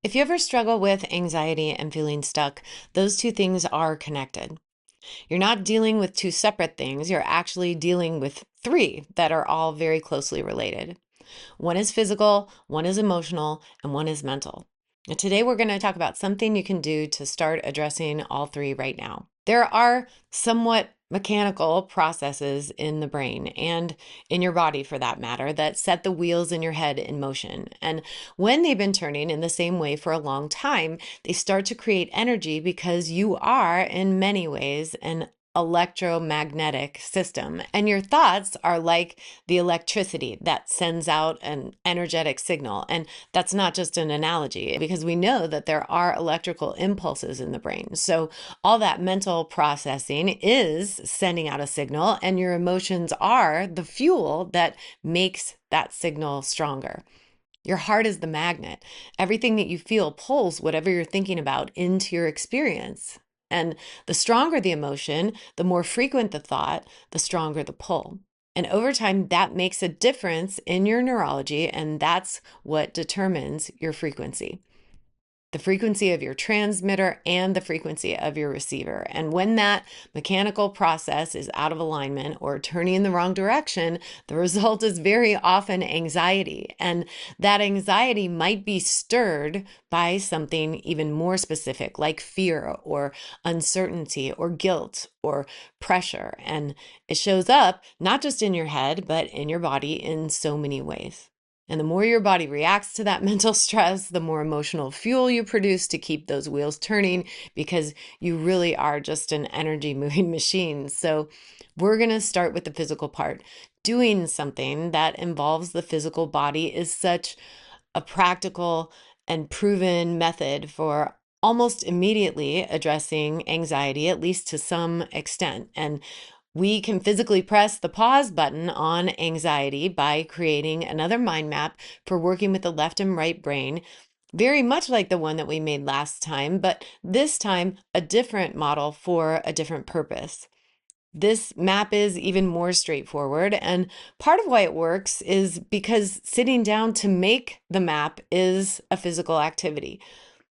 If you ever struggle with anxiety and feeling stuck, those two things are connected. You're not dealing with two separate things, you're actually dealing with three that are all very closely related. One is physical, one is emotional, and one is mental. And today we're going to talk about something you can do to start addressing all three right now. There are somewhat mechanical processes in the brain and in your body for that matter that set the wheels in your head in motion. And when they've been turning in the same way for a long time, they start to create energy because you are, in many ways, an electromagnetic system. And your thoughts are like the electricity that sends out an energetic signal. And that's not just an analogy because we know that there are electrical impulses in the brain. So all that mental processing is sending out a signal, and your emotions are the fuel that makes that signal stronger. Your heart is the magnet. Everything that you feel pulls whatever you're thinking about into your experience. And the stronger the emotion, the more frequent the thought, the stronger the pull. And over time, that makes a difference in your neurology, and that's what determines your frequency. The frequency of your transmitter and the frequency of your receiver. And when that mechanical process is out of alignment or turning in the wrong direction, the result is very often anxiety. And that anxiety might be stirred by something even more specific, like fear or uncertainty or guilt or pressure. And it shows up not just in your head, but in your body in so many ways. And the more your body reacts to that mental stress, the more emotional fuel you produce to keep those wheels turning because you really are just an energy moving machine. So we're going to start with the physical part. Doing something that involves the physical body is such a practical and proven method for almost immediately addressing anxiety, at least to some extent. And we can physically press the pause button on anxiety by creating another mind map for working with the left and right brain, very much like the one that we made last time, but this time a different model for a different purpose. This map is even more straightforward, and part of why it works is because sitting down to make the map is a physical activity.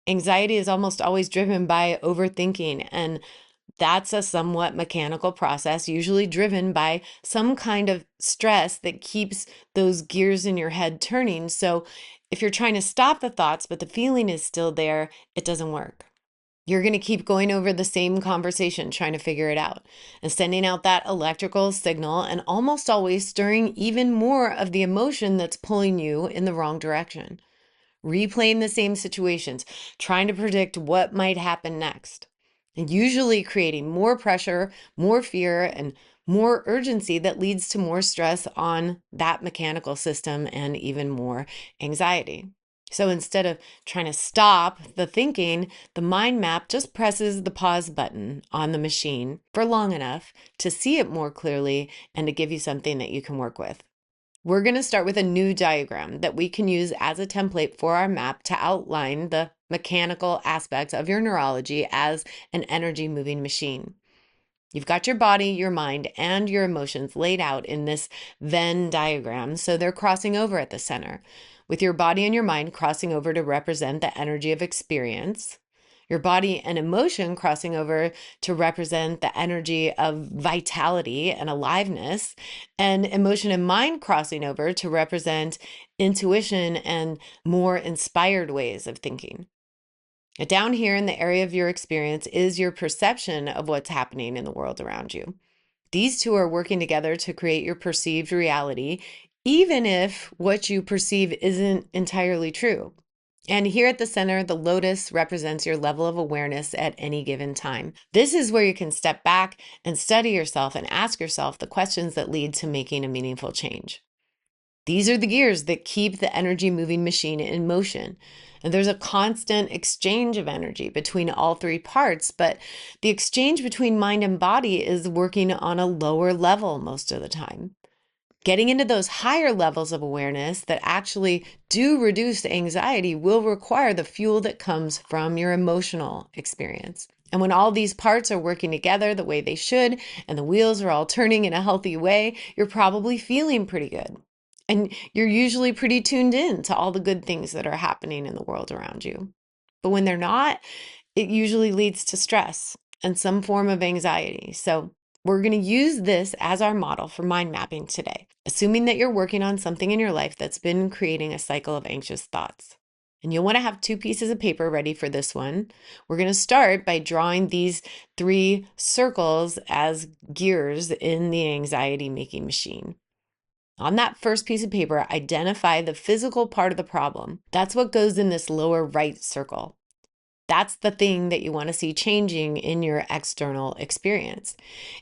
Anxiety is almost always driven by overthinking, and that's a somewhat mechanical process, usually driven by some kind of stress that keeps those gears in your head turning. So if you're trying to stop the thoughts, but the feeling is still there, it doesn't work. You're going to keep going over the same conversation, trying to figure it out and sending out that electrical signal and almost always stirring even more of the emotion that's pulling you in the wrong direction. Replaying the same situations, trying to predict what might happen next, and usually creating more pressure, more fear, and more urgency that leads to more stress on that mechanical system and even more anxiety. So instead of trying to stop the thinking, the mind map just presses the pause button on the machine for long enough to see it more clearly and to give you something that you can work with. We're going to start with a new diagram that we can use as a template for our map to outline the mechanical aspects of your neurology as an energy moving machine. You've got your body, your mind, and your emotions laid out in this Venn diagram, so they're crossing over at the center, with your body and your mind crossing over to represent the energy of experience, your body and emotion crossing over to represent the energy of vitality and aliveness, and emotion and mind crossing over to represent intuition and more inspired ways of thinking. Down here in the area of your experience is your perception of what's happening in the world around you. These two are working together to create your perceived reality, even if what you perceive isn't entirely true. And here at the center, the lotus represents your level of awareness at any given time. This is where you can step back and study yourself and ask yourself the questions that lead to making a meaningful change. These are the gears that keep the energy moving machine in motion. And there's a constant exchange of energy between all three parts, but the exchange between mind and body is working on a lower level most of the time. Getting into those higher levels of awareness that actually do reduce anxiety will require the fuel that comes from your emotional experience. And when all these parts are working together the way they should, and the wheels are all turning in a healthy way, you're probably feeling pretty good. And you're usually pretty tuned in to all the good things that are happening in the world around you. But when they're not, it usually leads to stress and some form of anxiety. So we're going to use this as our model for mind mapping today, assuming that you're working on something in your life that's been creating a cycle of anxious thoughts. And you'll want to have 2 pieces of paper ready for this one. We're going to start by drawing these 3 circles as gears in the anxiety making machine. On that first piece of paper, identify the physical part of the problem. That's what goes in this lower right circle. That's the thing that you want to see changing in your external experience.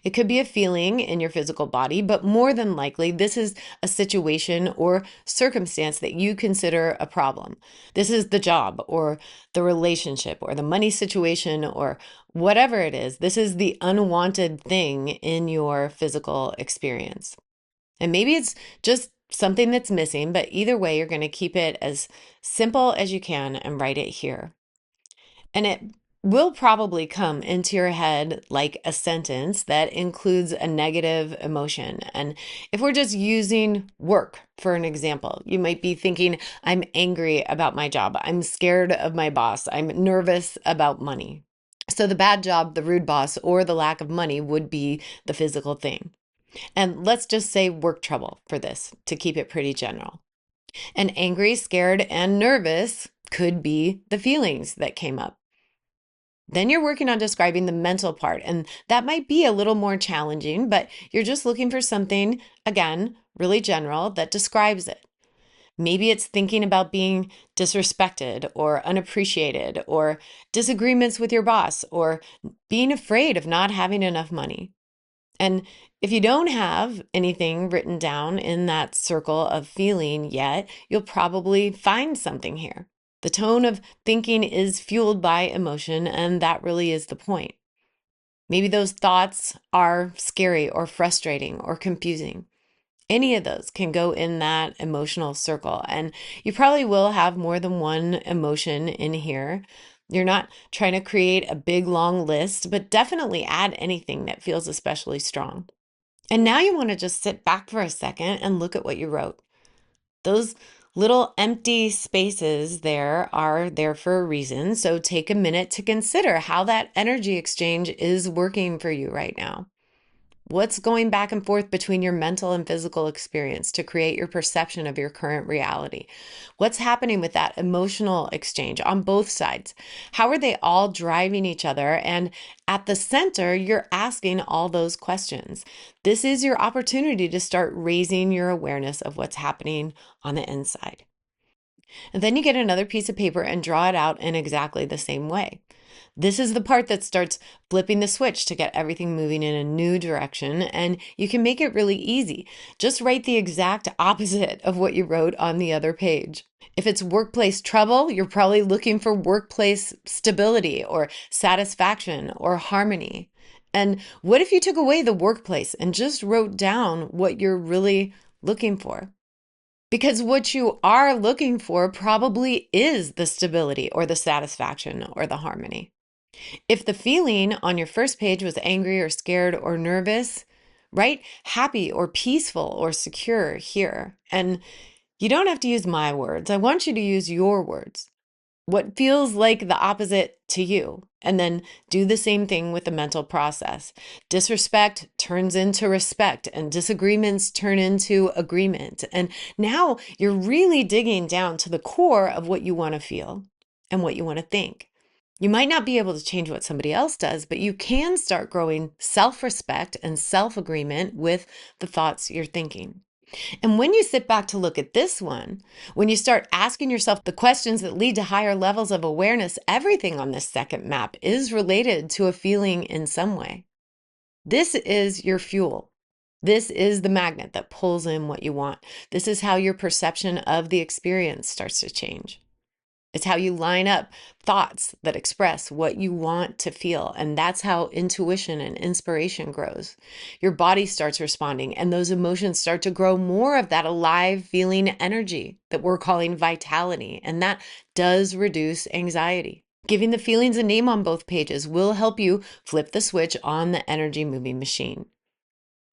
It could be a feeling in your physical body, but more than likely, this is a situation or circumstance that you consider a problem. This is the job or the relationship or the money situation or whatever it is. This is the unwanted thing in your physical experience. And maybe it's just something that's missing, but either way, you're going to keep it as simple as you can and write it here. And it will probably come into your head like a sentence that includes a negative emotion. And if we're just using work for an example, you might be thinking, I'm angry about my job. I'm scared of my boss. I'm nervous about money. So the bad job, the rude boss, or the lack of money would be the physical thing. And let's just say work trouble for this to keep it pretty general. And angry, scared, and nervous could be the feelings that came up. Then you're working on describing the mental part, and that might be a little more challenging, but you're just looking for something, again, really general that describes it. Maybe it's thinking about being disrespected or unappreciated or disagreements with your boss or being afraid of not having enough money. And if you don't have anything written down in that circle of feeling yet, you'll probably find something here. The tone of thinking is fueled by emotion, and that really is the point. Maybe those thoughts are scary or frustrating or confusing. Any of those can go in that emotional circle, and you probably will have more than one emotion in here. You're not trying to create a big long list, but definitely add anything that feels especially strong. And now you want to just sit back for a second and look at what you wrote. Those little empty spaces there are there for a reason. So take a minute to consider how that energy exchange is working for you right now. What's going back and forth between your mental and physical experience to create your perception of your current reality? What's happening with that emotional exchange on both sides? How are they all driving each other? And at the center, you're asking all those questions. This is your opportunity to start raising your awareness of what's happening on the inside. And then you get another piece of paper and draw it out in exactly the same way. This is the part that starts flipping the switch to get everything moving in a new direction, and you can make it really easy. Just write the exact opposite of what you wrote on the other page. If it's workplace trouble, you're probably looking for workplace stability or satisfaction or harmony. And what if you took away the workplace and just wrote down what you're really looking for? Because what you are looking for probably is the stability or the satisfaction or the harmony. If the feeling on your first page was angry or scared or nervous, write happy or peaceful or secure here. And you don't have to use my words. I want you to use your words. What feels like the opposite to you. And then do the same thing with the mental process. Disrespect turns into respect, and disagreements turn into agreement. And now you're really digging down to the core of what you want to feel and what you want to think. You might not be able to change what somebody else does, but you can start growing self-respect and self-agreement with the thoughts you're thinking. And when you sit back to look at this one, when you start asking yourself the questions that lead to higher levels of awareness, everything on this second map is related to a feeling in some way. This is your fuel. This is the magnet that pulls in what you want. This is how your perception of the experience starts to change. It's how you line up thoughts that express what you want to feel. And that's how intuition and inspiration grows. Your body starts responding, and those emotions start to grow more of that alive feeling energy that we're calling vitality. And that does reduce anxiety. Giving the feelings a name on both pages will help you flip the switch on the energy moving machine.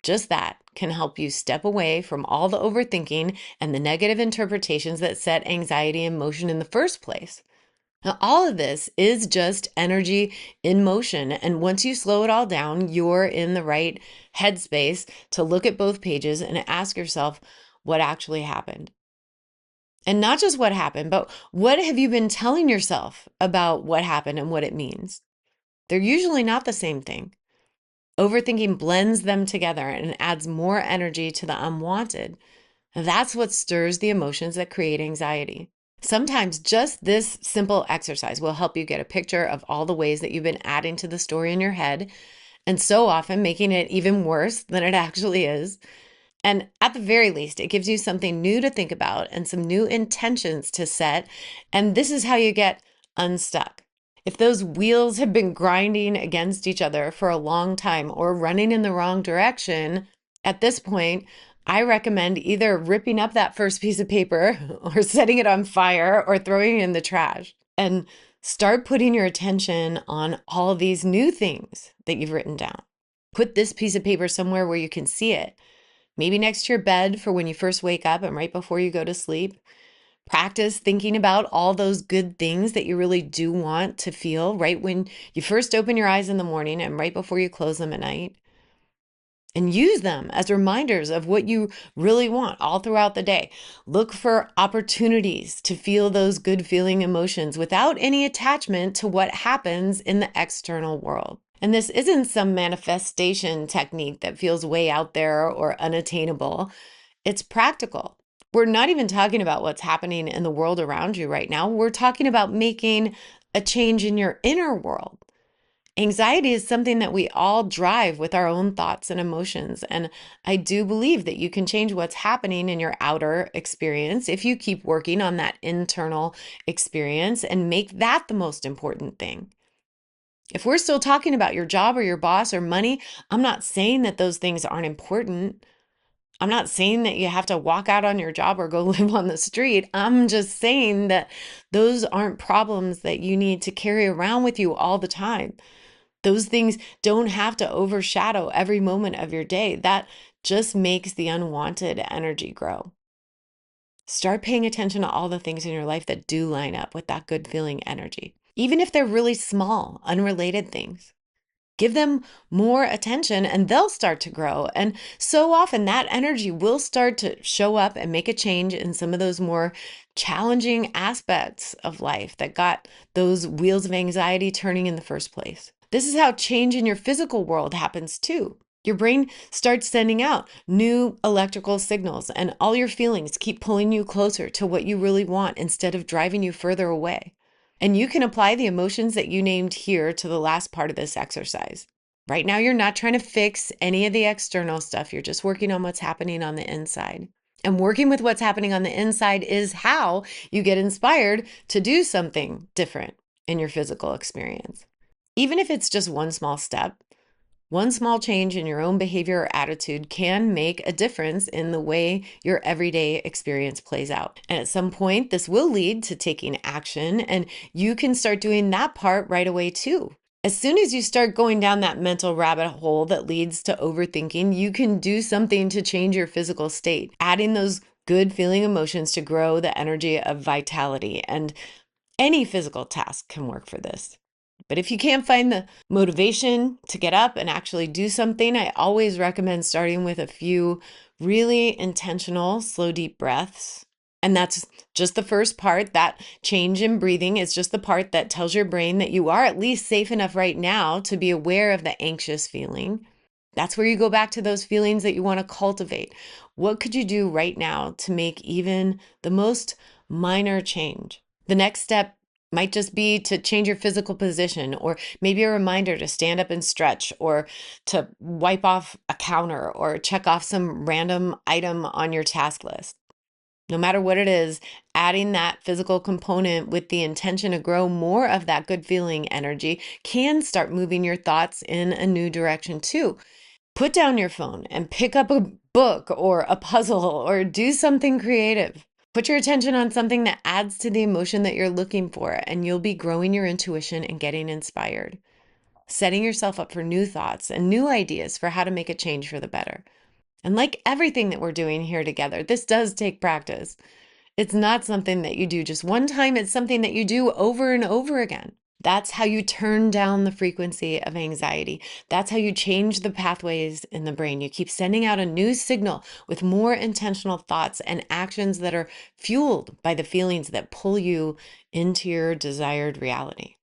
Just that can help you step away from all the overthinking and the negative interpretations that set anxiety in motion in the first place. Now, all of this is just energy in motion. And once you slow it all down, you're in the right headspace to look at both pages and ask yourself what actually happened. And not just what happened, but what have you been telling yourself about what happened and what it means? They're usually not the same thing. Overthinking blends them together and adds more energy to the unwanted. And that's what stirs the emotions that create anxiety. Sometimes just this simple exercise will help you get a picture of all the ways that you've been adding to the story in your head, and so often making it even worse than it actually is. And at the very least, it gives you something new to think about and some new intentions to set. And this is how you get unstuck. If those wheels have been grinding against each other for a long time or running in the wrong direction, at this point, I recommend either ripping up that first piece of paper or setting it on fire or throwing it in the trash. And start putting your attention on all of these new things that you've written down. Put this piece of paper somewhere where you can see it. Maybe next to your bed for when you first wake up and right before you go to sleep. Practice thinking about all those good things that you really do want to feel right when you first open your eyes in the morning and right before you close them at night. And use them as reminders of what you really want all throughout the day. Look for opportunities to feel those good feeling emotions without any attachment to what happens in the external world. And this isn't some manifestation technique that feels way out there or unattainable. It's practical. We're not even talking about what's happening in the world around you right now. We're talking about making a change in your inner world. Anxiety is something that we all drive with our own thoughts and emotions. And I do believe that you can change what's happening in your outer experience if you keep working on that internal experience and make that the most important thing. If we're still talking about your job or your boss or money, I'm not saying that those things aren't important. I'm not saying that you have to walk out on your job or go live on the street. I'm just saying that those aren't problems that you need to carry around with you all the time. Those things don't have to overshadow every moment of your day. That just makes the unwanted energy grow. Start paying attention to all the things in your life that do line up with that good feeling energy, even if they're really small, unrelated things. Give them more attention and they'll start to grow. And so often that energy will start to show up and make a change in some of those more challenging aspects of life that got those wheels of anxiety turning in the first place. This is how change in your physical world happens too. Your brain starts sending out new electrical signals, and all your feelings keep pulling you closer to what you really want instead of driving you further away. And you can apply the emotions that you named here to the last part of this exercise. Right now, you're not trying to fix any of the external stuff. You're just working on what's happening on the inside. And working with what's happening on the inside is how you get inspired to do something different in your physical experience. Even if it's just one small step, one small change in your own behavior or attitude can make a difference in the way your everyday experience plays out. And at some point, this will lead to taking action, and you can start doing that part right away too. As soon as you start going down that mental rabbit hole that leads to overthinking, you can do something to change your physical state, adding those good feeling emotions to grow the energy of vitality. And any physical task can work for this. But if you can't find the motivation to get up and actually do something, I always recommend starting with a few really intentional, slow, deep breaths. And that's just the first part. That change in breathing is just the part that tells your brain that you are at least safe enough right now to be aware of the anxious feeling. That's where you go back to those feelings that you want to cultivate. What could you do right now to make even the most minor change? The next step might just be to change your physical position, or maybe a reminder to stand up and stretch, or to wipe off a counter, or check off some random item on your task list. No matter what it is, adding that physical component with the intention to grow more of that good feeling energy can start moving your thoughts in a new direction too. Put down your phone and pick up a book or a puzzle or do something creative. Put your attention on something that adds to the emotion that you're looking for, and you'll be growing your intuition and getting inspired, setting yourself up for new thoughts and new ideas for how to make a change for the better. And like everything that we're doing here together, this does take practice. It's not something that you do just one time, it's something that you do over and over again. That's how you turn down the frequency of anxiety. That's how you change the pathways in the brain. You keep sending out a new signal with more intentional thoughts and actions that are fueled by the feelings that pull you into your desired reality.